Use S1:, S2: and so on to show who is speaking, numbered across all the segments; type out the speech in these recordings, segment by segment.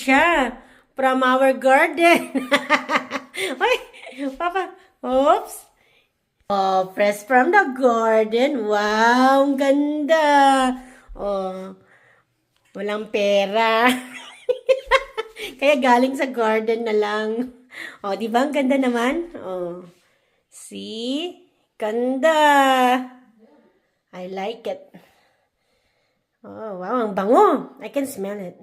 S1: Siya, from our garden. Ay, Papa, oops. Oh, fresh from the garden. Wow, ang ganda. Oh, walang pera. Kaya galing sa garden na lang. Oh, di ba ang ganda naman? Oh, see? Ganda. I like it. Oh, wow, ang bango. I can smell it.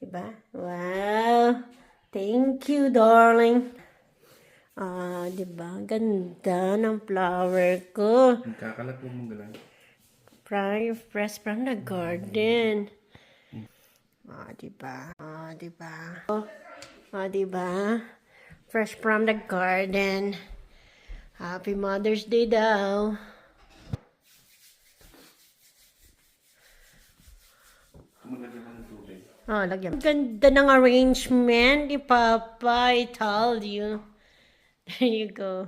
S1: Diba? Wow. Thank you, darling. Diba? Ganda ng flower ko.
S2: Kakalat mo mong galang.
S1: Fresh from the garden. Diba? Diba? Diba? Fresh from the garden. Happy Mother's Day daw.
S2: Kumalagyan ka ng tubig.
S1: Lagyan. Ganda ng arrangement ni Papa. I told you. There you go.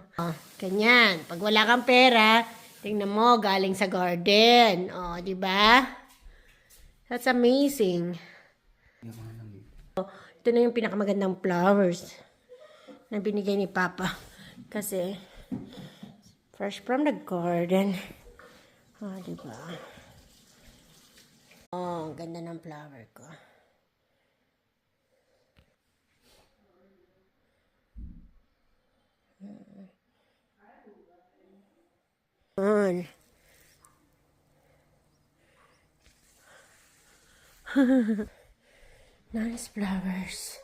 S1: Ganyan. Pag wala kang pera, tingnan mo, galing sa garden. Di ba? That's amazing. Ito na yung pinakamagandang flowers na binigay ni Papa. Kasi, fresh from the garden. Di ba? Ang ganda ng flower ko. On. Nice flowers.